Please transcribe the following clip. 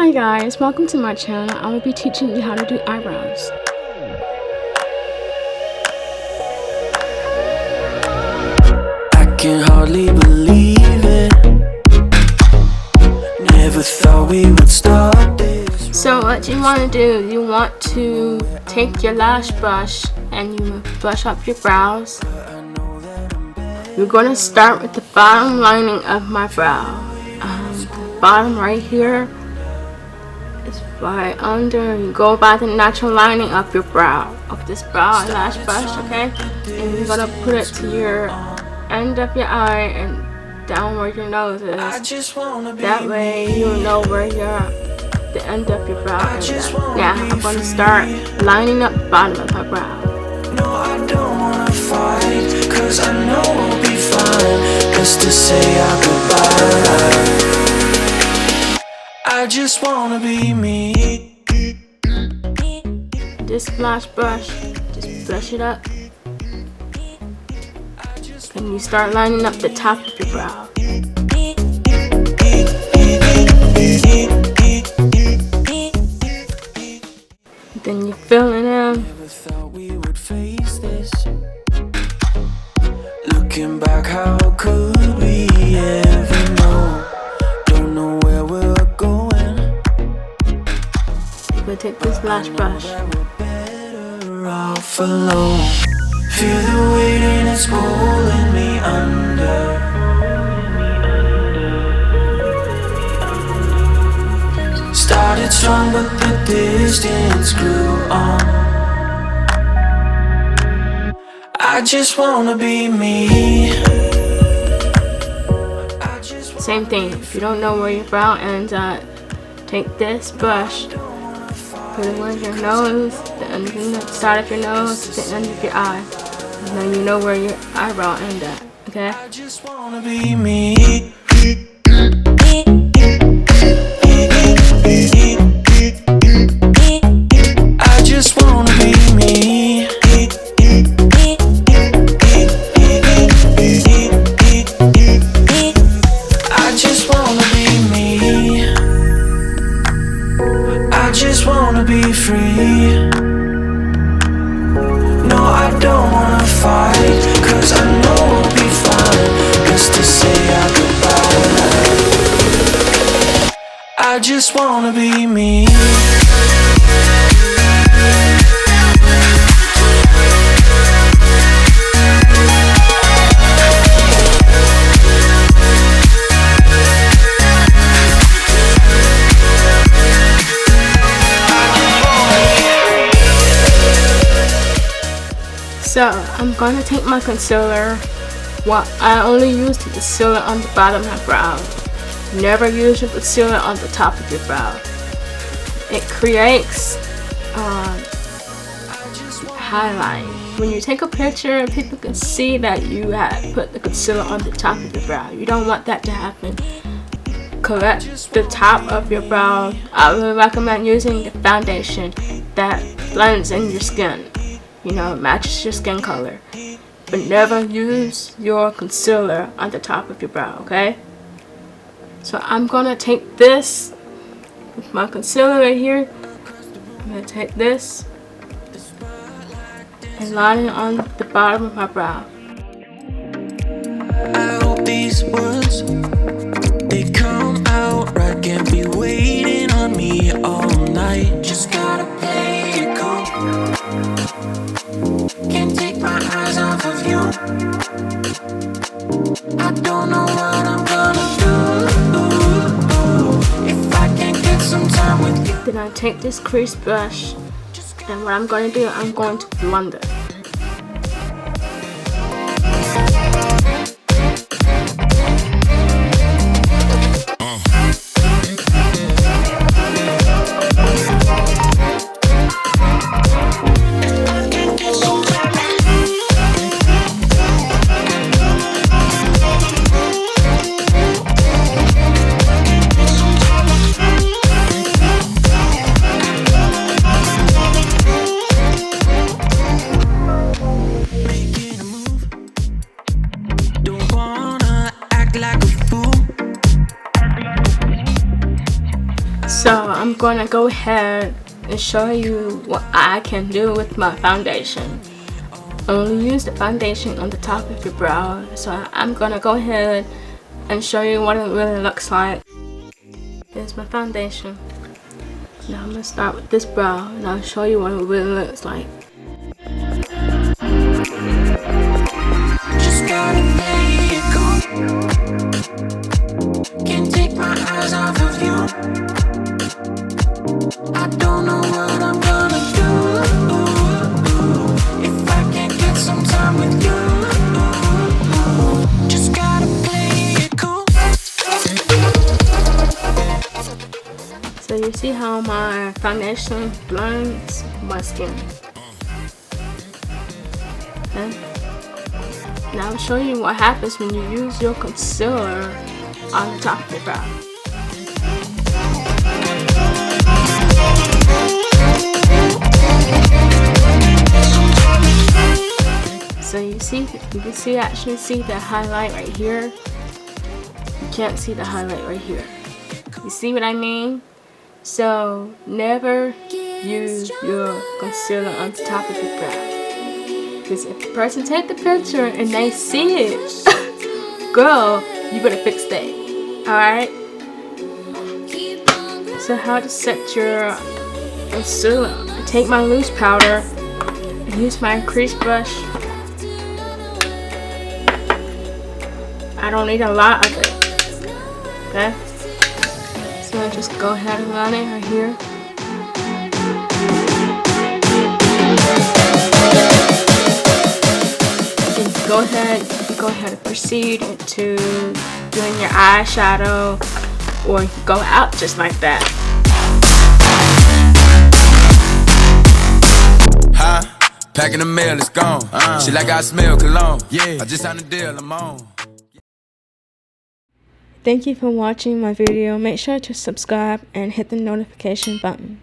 Hi guys, welcome to my channel. I will be teaching you how to do eyebrows. I can hardly believe it. Never thought we would stop this. So what you want to do, you want to take your lash brush and you brush up your brows. You're going to start with the bottom lining of my brow. The bottom right here is right under. You go by the natural lining of your brow, of this brow and lash brush, okay? And you're going to put it to your end of your eye and down where your nose is. That way you know where the end of your brow is. Now I'm going to start lining up the bottom of my brow. No, I don't wanna fight, cause I know we'll be fine. Just to say our goodbye. I just wanna be me. This lash brush, just brush it up. And you start lining up the top of your brow. Then you fill it in. Looking back, how could we ever know? Don't know where we're going. You could take this lash brush. We're better off alone. Feel the weight and it's pulling me under. Started strong, but the distance grew on. I just wanna be me. Same thing. If you don't know where your brow ends at, take this brush, put it where your nose, the end of the side of your nose, the end of your eye. And then you know where your eyebrow ends at. Okay? I just wanna be me. I just wanna be me. I just wanna be me. I just wanna be free. No, I don't wanna fight, cause I know we'll be fine. Just to say our goodbye. I just wanna be me. So I'm gonna take my concealer. I only use the concealer on the bottom of my brow. Never use your concealer on the top of your brow. It creates highlight. When you take a picture, people can see that you had put the concealer on the top of your brow. You don't want that to happen. Correct the top of your brow. I would recommend using the foundation that blends in your skin. You know, matches your skin color. But never use your concealer on the top of your brow, okay? So I'm gonna take this with my concealer right here. I'm gonna take this and line it on the bottom of my brow. I hope these words, they come out right. Can't be waiting on me all night. Just gotta play it cool. Can't take my eyes off of you. I don't know what I'm gonna do if I can't get some time with you. Then I take this crease brush, and what I'm going to do, I'm going to blend it. I'm gonna go ahead and show you what I can do with my foundation. Only use the foundation on the top of your brow, so I'm gonna go ahead and show you what it really looks like. Here's my foundation. Now I'm gonna start with this brow and I'll show you what it really looks like. Just gotta play it cool. Can't take my eyes off of you. I don't know what I'm gonna do if I can't get some time with you. Just gotta play it cool. So you see how my foundation blends my skin. Okay. Now I'll show you what happens when you use your concealer on the top of your brow. So you can actually see the highlight right here. You can't see the highlight right here. You see what I mean? So never use your concealer on the top of your brow. Because if the person take the picture and they see it, girl, you better fix that. Alright? So how to set your concealer. I take my loose powder and use my crease brush. I don't need a lot of it. Okay? So I just go ahead and run it right here. Go ahead and proceed into doing your eyeshadow, or go out just like that. Huh? Packing the mail, it's gone. She like I smell cologne. Yeah, I just signed a deal, I'm on. Thank you for watching my video. Make sure to subscribe and hit the notification button.